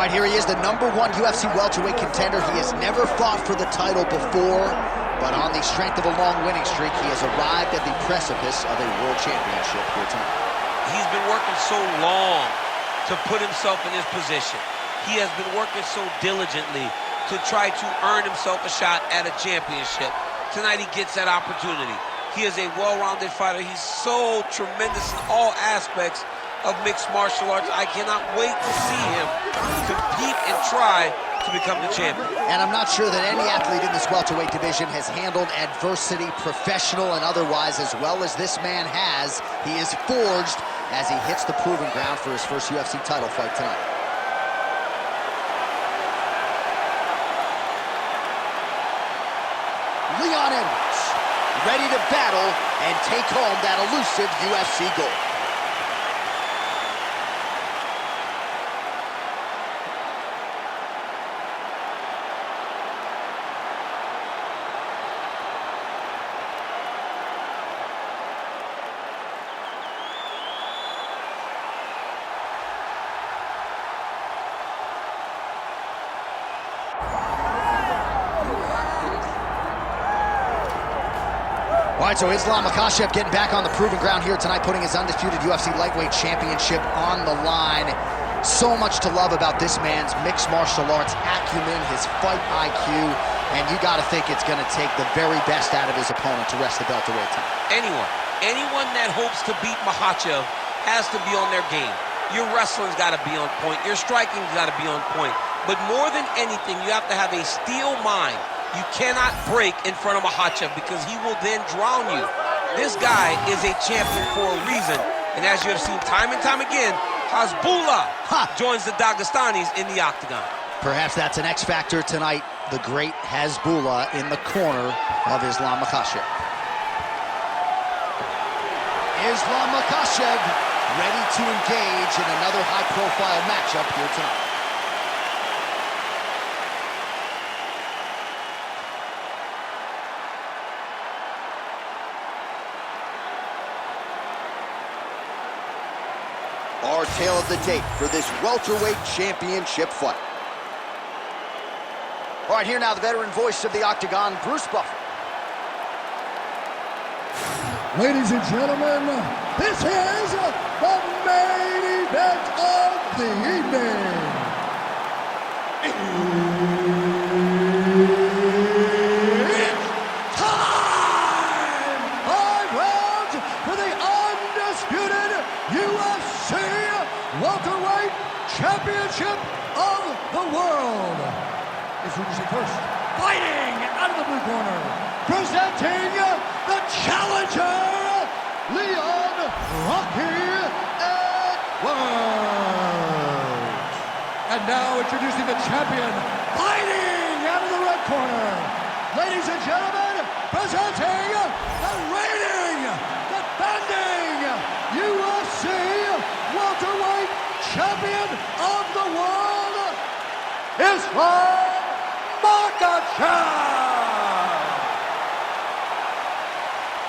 All right, here he is, the #1 UFC welterweight contender. He has never fought for the title before, but on the strength of a long winning streak, he has arrived at the precipice of a world championship here tonight. He's been working so long to put himself in this position. He has been working so diligently to try to earn himself a shot at a championship. Tonight he gets that opportunity. He is a well-rounded fighter. He's so tremendous in all aspects of mixed martial arts. I cannot wait to see him compete and try to become the champion. And I'm not sure that any athlete in this welterweight division has handled adversity, professional and otherwise, as well as this man has. He is forged as he hits the proving ground for his first UFC title fight tonight. Leon Edwards, ready to battle and take home that elusive UFC gold. All right, so Islam Makhachev getting back on the proving ground here tonight, putting his undisputed UFC lightweight championship on the line. So much to love about this man's mixed martial arts acumen, his fight IQ, and you got to think it's going to take the very best out of his opponent to wrest the belt away tonight. Anyone that hopes to beat Makhachev has to be on their game. Your wrestling's got to be on point. Your striking's got to be on point. But more than anything, you have to have a steel mind. You cannot break in front of Makhachev because he will then drown you. This guy is a champion for a reason. And as you have seen time and time again, Hasbullah joins the Dagestanis in the octagon. Perhaps that's an X factor tonight. The great Hasbullah in the corner of Islam Makhachev. Islam Makhachev ready to engage in another high-profile matchup here tonight. Our tale of the tape for this welterweight championship fight. All right, here now the veteran voice of the octagon, Bruce Buffer. Ladies and gentlemen, this is the main event of the evening. It's time! 5 rounds for the undisputed UFC welterweight championship of the world. Introducing first, fighting out of the blue corner, presenting the challenger, Leon Rocky Edwards. And now introducing the champion, fighting out of the red corner, ladies and gentlemen, presenting the reigning, defending UFC welterweight champion of the world, Islam Makhachev.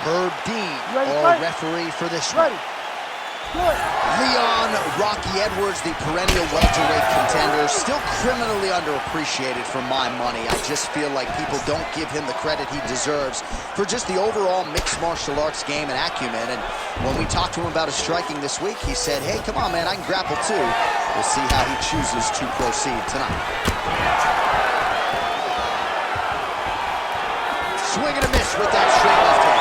Herb Dean, our referee for this one. Leon Rocky Edwards, the perennial welterweight contender, still criminally underappreciated for my money. I just feel like people don't give him the credit he deserves for just the overall mixed martial arts game and acumen. And when we talked to him about his striking this week, he said, hey, come on, man, I can grapple too. We'll see how he chooses to proceed tonight. Swing and a miss with that straight left hand.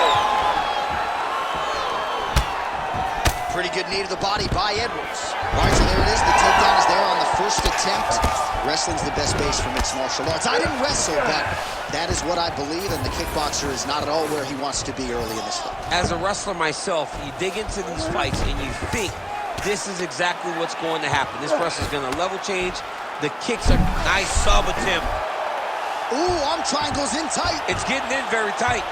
Pretty good knee to the body by Edwards. All right, so there it is. The takedown is there on the first attempt. Wrestling's the best base for mixed martial arts. I didn't wrestle, but that is what I believe, and the kickboxer is not at all where he wants to be early in this fight. As a wrestler myself, you dig into these fights and you think this is exactly what's going to happen. This wrestler's going to level change. The kicks are nice sub attempt. Ooh, arm triangles in tight. It's getting in very tight.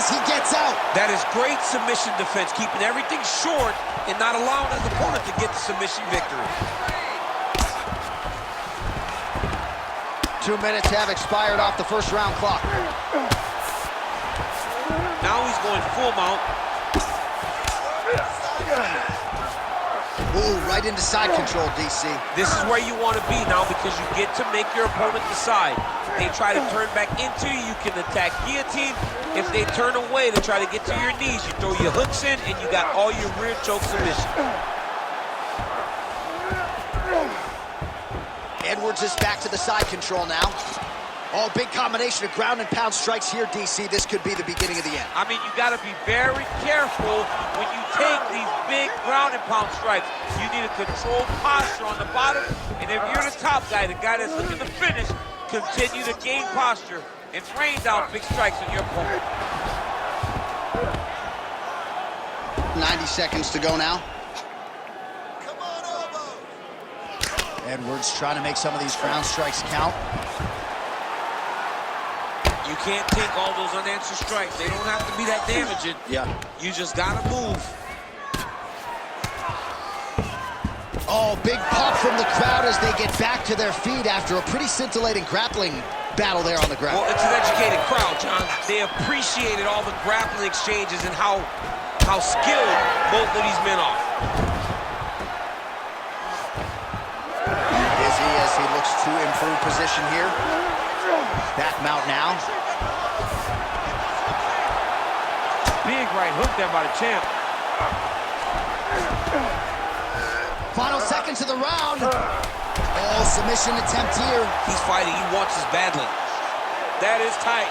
He gets out. That is great submission defense, keeping everything short and not allowing his opponent to get the submission victory. 2 minutes have expired off the first round clock. Now he's going full mount. Ooh, right into side control, DC. This is where you want to be now because you get to make your opponent decide. They try to turn back into you, you can attack guillotine. If they turn away to try to get to your knees, you throw your hooks in and you got all your rear choke submission. Edwards is back to the side control now. Oh, big combination of ground and pound strikes here, DC. This could be the beginning of the end. I mean, you got to be very careful when you take these big ground and pound strikes. You need a controlled posture on the bottom, and if you're the top guy, the guy that's looking to finish, continue to gain posture and rain down big strikes on your opponent. 90 seconds to go now. Edwards trying to make some of these ground strikes count. You can't take all those unanswered strikes. They don't have to be that damaging. Yeah. You just gotta move. Oh, big pop from the crowd as they get back to their feet after a pretty scintillating grappling battle there on the ground. Well, it's an educated crowd, John. They appreciated all the grappling exchanges and how skilled both of these men are. Busy as he looks to improve position here. Back mount now. Big right hook there by the champ. Final seconds of the round. Oh, submission attempt here. He's fighting. He wants this badly. That is tight.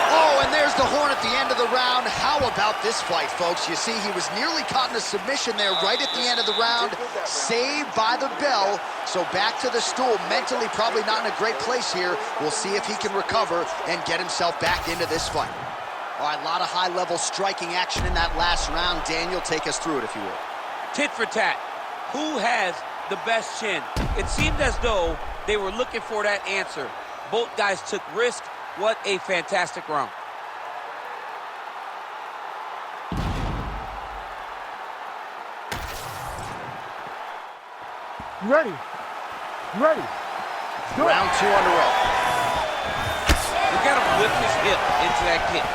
Oh, and there's the horn at the end of the round. How about this fight, folks? You see, he was nearly caught in a submission there right at the end of the round. Saved by the bell. So back to the stool. Mentally probably not in a great place here. We'll see if he can recover and get himself back into this fight. All right, a lot of high-level striking action in that last round. Daniel, take us through it, if you will. Tit for tat. Who has the best chin? It seemed as though they were looking for that answer. Both guys took risk. What a fantastic round. Ready. Ready. Round two on the road. Look at him whip his hip into that kick.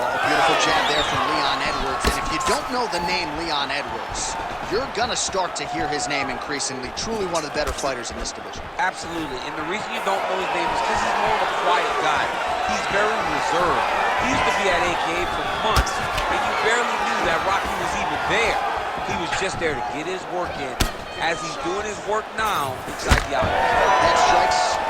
Oh, beautiful jab there from Leon Edwards. And if you don't know the name Leon Edwards, you're going to start to hear his name increasingly. Truly one of the better fighters in this division. Absolutely. And the reason you don't know his name is because he's more of a quiet guy. He's very reserved. He used to be at AKA for months, and you barely knew that Rocky was even there. He was just there to get his work in. As he's doing his work now, inside the outlet. That strikes.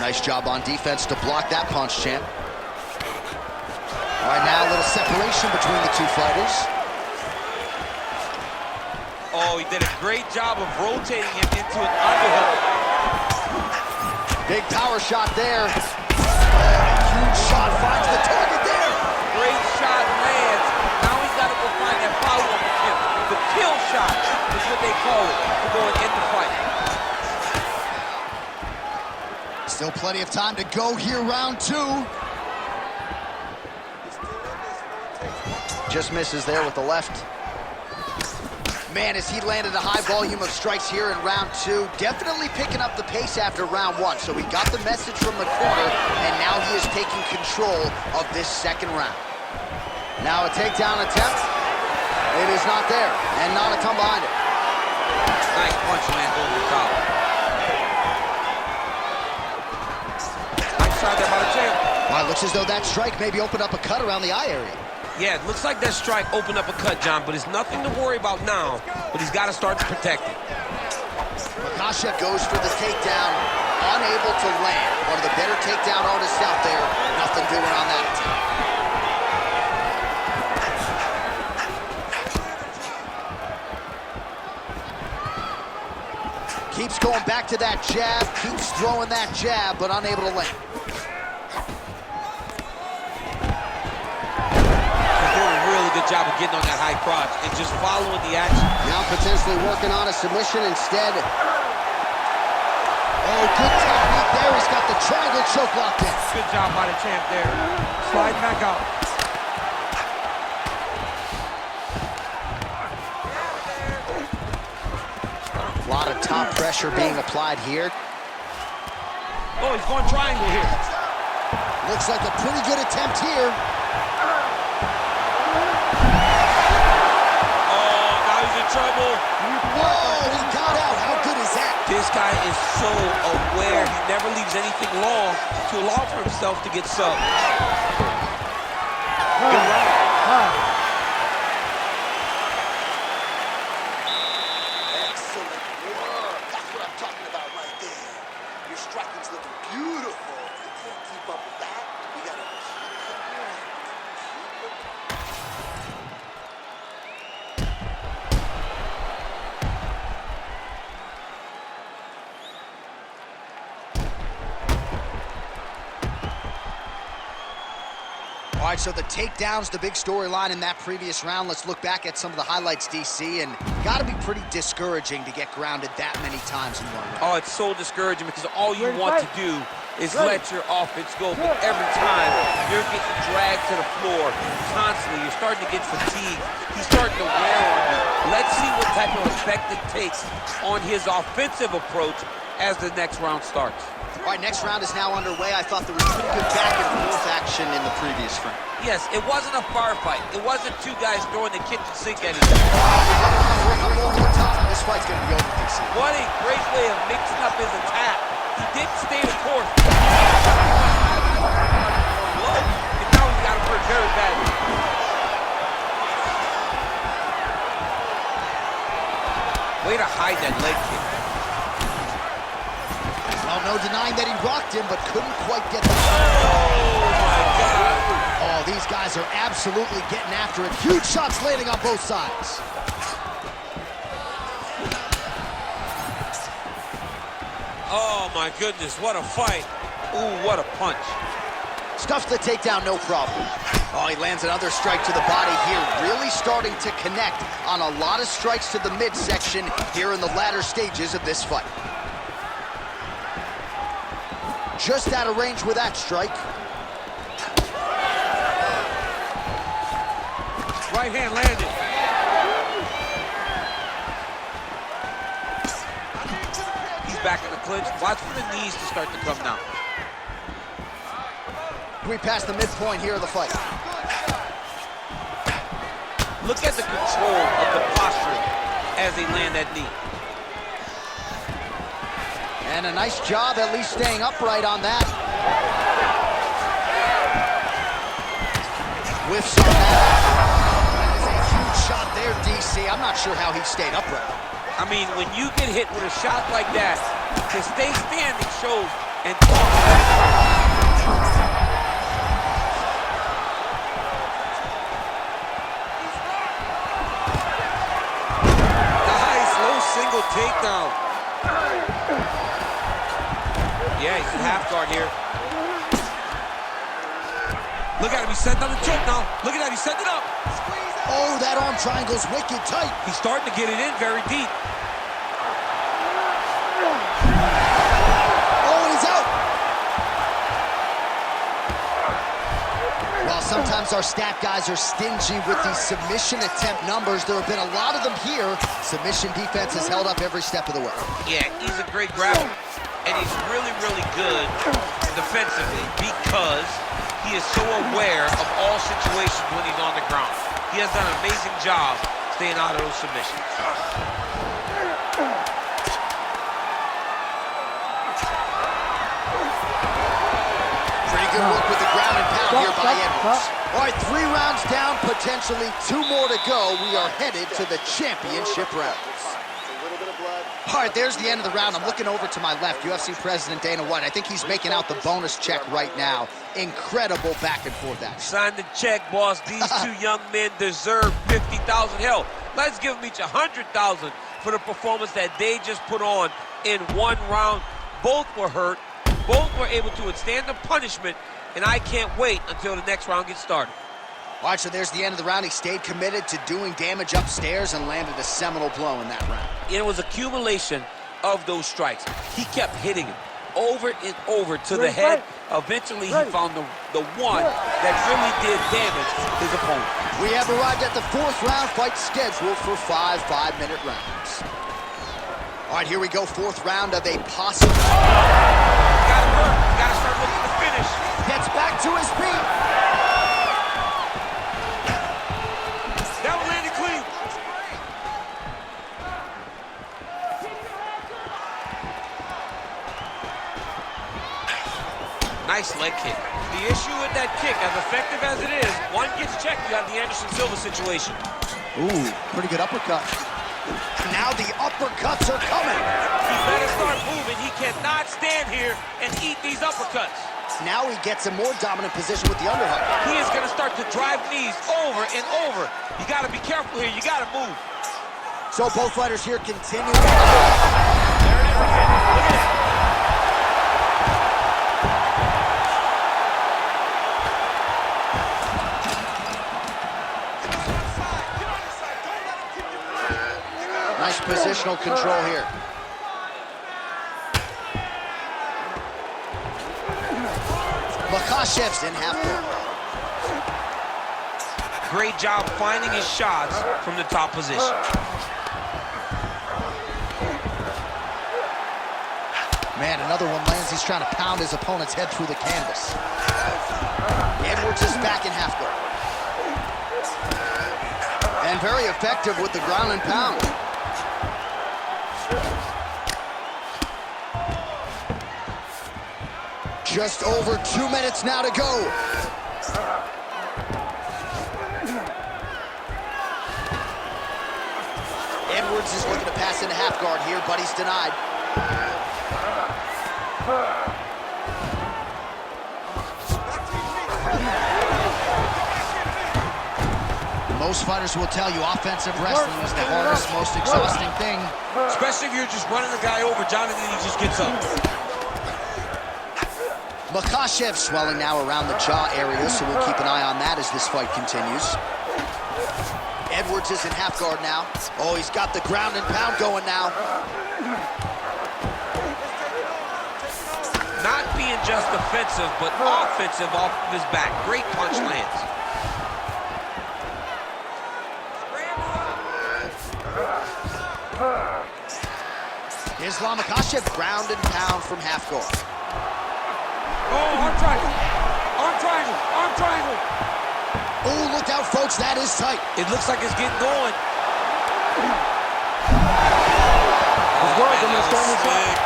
Nice job on defense to block that punch, champ. All right, now a little separation between the two fighters. Oh, he did a great job of rotating him into an underhook. Big power shot there. Huge shot finds the target there. Great shot lands. Now he's got to go find that follow-up attempt. The kill shot is what they call it to go and end the fight. Still plenty of time to go here, round two. Just misses there with the left. Man, as he landed a high volume of strikes here in round two, definitely picking up the pace after round one. So he got the message from the corner, and now he is taking control of this second round. Now a takedown attempt. It is not there, and not a ton behind it. Nice punch lands over the top. Nice shot there by the champ. Well, it looks as though that strike maybe opened up a cut around the eye area. Yeah, it looks like that strike opened up a cut, John, but it's nothing to worry about now, but he's got to start to protect it. Makhachev goes for the takedown, unable to land. One of the better takedown artists out there. Nothing doing on that attempt. Keeps going back to that jab, keeps throwing that jab, but unable to land. Good job of getting on that high crotch and just following the action. Now potentially working on a submission instead. Oh, good technique there. He's got the triangle choke locked in. Good job by the champ there. Slide back out. A lot of top pressure being applied here. Oh, he's going triangle here. Looks like a pretty good attempt here. Oh, now he's in trouble. Oh, he got out. How good is that? This guy is so aware. He never leaves anything long to allow for himself to get subbed. Good run. Excellent work. That's what I'm talking about right there. Your striking's looking beautiful. You can't keep up with that. You gotta keep up your All right, so the takedown's the big storyline in that previous round. Let's look back at some of the highlights, DC, and got to be pretty discouraging to get grounded that many times in one round. Oh, it's so discouraging because all you want to do is let your offense go. But every time you're getting dragged to the floor constantly, you're starting to get fatigued. He's starting to wear on you. Let's see what type of effect it takes on his offensive approach as the next round starts. All right, next round is now underway. I thought there was pretty good back and forth action in the previous round. Yes, it wasn't a firefight. It wasn't two guys throwing the kitchen sink at each other. This fight's going to be over, DC. What a great way of mixing up his attack. He didn't stay the course. And now he's got him hurt very badly. Way to hide that leg kick. Well, no denying that he rocked him, but couldn't quite get the... Oh, my God. Oh, these guys are absolutely getting after it. Huge shots landing on both sides. Oh, my goodness, what a fight. Ooh, what a punch. Stuffs the takedown, no problem. Oh, he lands another strike to the body here. Really starting to connect on a lot of strikes to the midsection here in the latter stages of this fight. Just out of range with that strike. Right hand landed. He's back in the clinch. Watch for the knees to start to come down. We passed the midpoint here of the fight. Look at the control of the posture as they land that knee. And a nice job at least staying upright on that. Whiffs on that. That is a huge shot there, DC. I'm not sure how he stayed upright. I mean, when you get hit with a shot like that, to stay standing shows and nice low single takedown. Yeah, he's in half guard here. Look at him, he's setting up the choke now. Look at that, he's setting it up. Oh, that arm triangle's wicked tight. He's starting to get it in very deep. Oh, and he's out. Well, sometimes our stat guys are stingy with these submission attempt numbers. There have been a lot of them here. Submission defense has held up every step of the way. Yeah, he's a great grappler. And he's really, really good defensively because he is so aware of all situations when he's on the ground. He has done an amazing job staying out of those submissions. Pretty good work with the ground and pound here by Edwards. All right, 3 rounds down, potentially 2 more to go. We are headed to the championship rounds. All right, there's the end of the round. I'm looking over to my left, UFC President Dana White. I think he's making out the bonus check right now. Incredible back and forth action. Sign the check, boss. These two young men deserve $50,000. Hell, let's give them each $100,000 for the performance that they just put on in 1 round. Both were hurt. Both were able to withstand the punishment, and I can't wait until the next round gets started. All right, so there's the end of the round. He stayed committed to doing damage upstairs and landed a seminal blow in that round. It was accumulation of those strikes. He kept hitting him over and over to the head. Eventually, he found the one that really did damage his opponent. We have arrived at the 4th round, fight scheduled for 5 5-minute rounds. All right, here we go, 4th round of a possible... gotta work. You gotta start looking to finish. Gets back to his feet. That one landed clean. Nice leg kick. The issue with that kick, as effective as it is, one gets checked, you have the Anderson Silva situation. Ooh, pretty good uppercut. Now the uppercuts are coming. He better start moving. He cannot stand here and eat these uppercuts. Now he gets a more dominant position with the underhook. He is going to start to drive knees over and over. You got to be careful here. You got to move. So both fighters here continue. There it is again. Look at it. Nice positional control here. Makhachev's in half guard. Great job finding his shots from the top position. Man, another one lands. He's trying to pound his opponent's head through the canvas. Edwards is back in half guard. And very effective with the ground and pound. Just over 2 minutes now to go. Edwards is looking to pass into half guard here, but he's denied. Most fighters will tell you offensive wrestling is the hardest, most exhausting thing. Especially if you're just running the guy over, Jonathan, he just gets up. Makhachev swelling now around the jaw area, so we'll keep an eye on that as this fight continues. Edwards is in half guard now. Oh, he's got the ground and pound going now. Not being just defensive, but offensive off of his back. Great punch lands. Islam Makhachev, ground and pound from half guard. Oh, arm triangle. Arm triangle. Arm triangle. Oh, look out, folks. That is tight. It looks like it's getting going. Good work. I'm gonna start this up.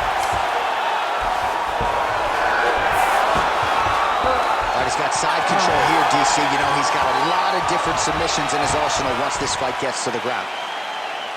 All right, he's got side control here, DC. You know, he's got a lot of different submissions in his arsenal once this fight gets to the ground.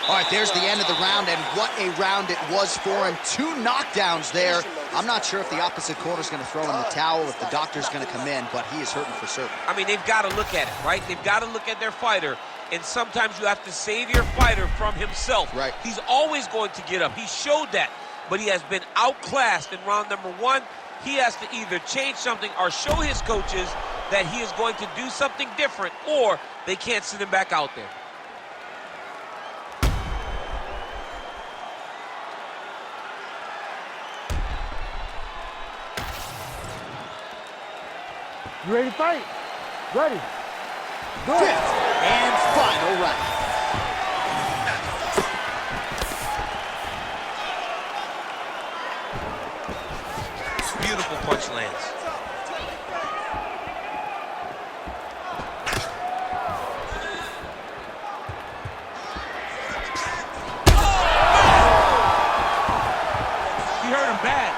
All right, there's the end of the round, and what a round it was for him. 2 knockdowns there. I'm not sure if the opposite corner's going to throw in the towel, if the doctor's going to come in, but he is hurting for certain. I mean, they've got to look at it, right? They've got to look at their fighter, and sometimes you have to save your fighter from himself. Right. He's always going to get up. He showed that, but he has been outclassed in round number 1. He has to either change something or show his coaches that he is going to do something different, or they can't send him back out there. You ready to fight? Ready. Go. 5th and final round. Beautiful punch lands. He hurt him bad.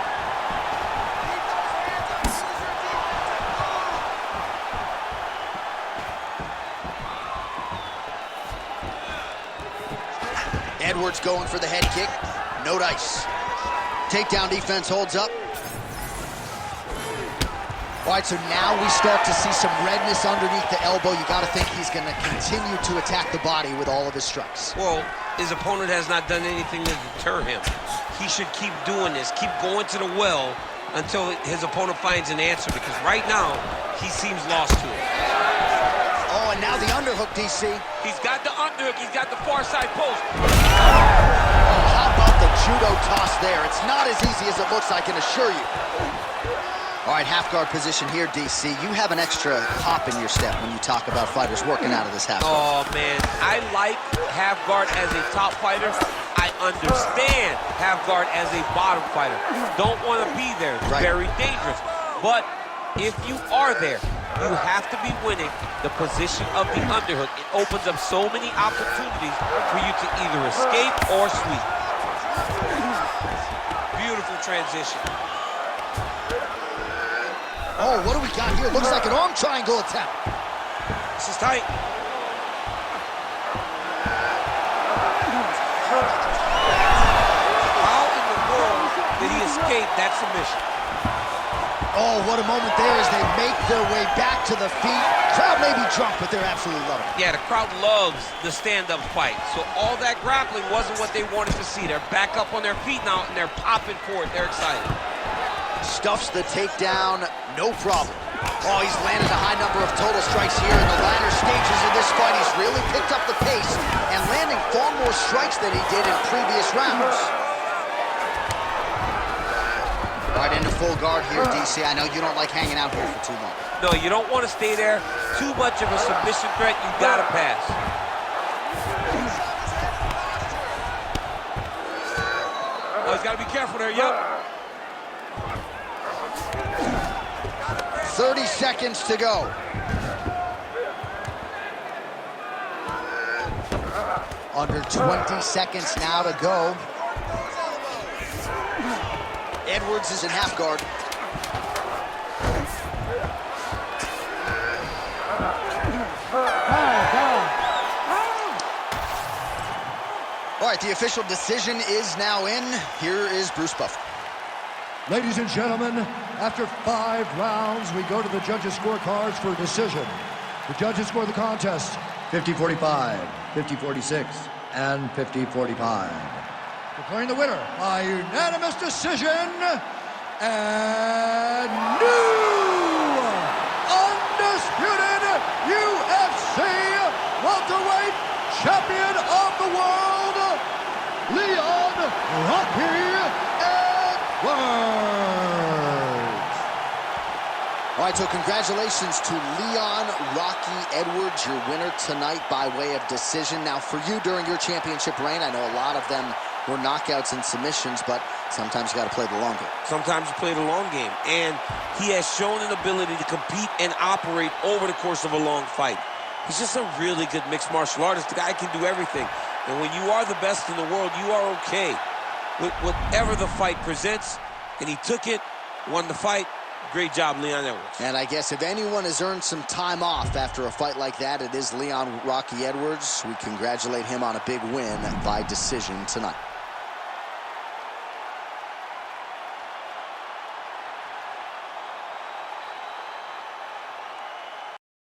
Edwards going for the head kick. No dice. Takedown defense holds up. All right, so now we start to see some redness underneath the elbow. You got to think he's going to continue to attack the body with all of his strikes. Well, his opponent has not done anything to deter him. He should keep doing this, keep going to the well until his opponent finds an answer, because right now, he seems lost to it. Oh, and now the underhook, DC. He's got the underhook, he's got the far side post. Oh, how about the judo toss there? It's not as easy as it looks, I can assure you. All right, half guard position here, DC. You have an extra hop in your step when you talk about fighters working out of this half guard. Oh, man, I like half guard as a top fighter. I understand half guard as a bottom fighter. Don't want to be there. It's very dangerous. But if you are there, you have to be winning the position of the underhook. It opens up so many opportunities for you to either escape or sweep. Beautiful transition. Oh, what do we got here? Looks like an arm triangle attempt. This is tight. How in the world did he escape that submission? Oh, what a moment there as they make their way back to the feet. Crowd may be drunk, but they're absolutely loving it. Yeah, the crowd loves the stand-up fight. So all that grappling wasn't what they wanted to see. They're back up on their feet now, and they're popping for it. They're excited. Stuffs the takedown, no problem. Oh, he's landed a high number of total strikes here in the latter stages of this fight. He's really picked up the pace and landing far more strikes than he did in previous rounds. Right into full guard here, DC. I know you don't like hanging out here for too long. No, you don't want to stay there. Too much of a submission threat. You got to pass. Oh, he's got to be careful there. Yep. 30 seconds to go. Under 20 seconds now to go. Edwards is in half guard. All right, the official decision is now in. Here is Bruce Buffer. Ladies and gentlemen, after 5 rounds, we go to the judges' scorecards for a decision. The judges score the contest 50-45, 50-46, and 50-45. Declaring the winner by unanimous decision, and new undisputed UFC welterweight champion of the world, Leon Rocky Edwards. All right, so congratulations to Leon Rocky Edwards, your winner tonight by way of decision. Now, for you during your championship reign, I know a lot of them were knockouts and submissions, but sometimes you got to play the long game. Sometimes you play the long game, and he has shown an ability to compete and operate over the course of a long fight. He's just a really good mixed martial artist. The guy can do everything, and when you are the best in the world, you are okay with whatever the fight presents, and he took it, won the fight. Great job, Leon Edwards. And I guess if anyone has earned some time off after a fight like that, it is Leon Rocky Edwards. We congratulate him on a big win by decision tonight.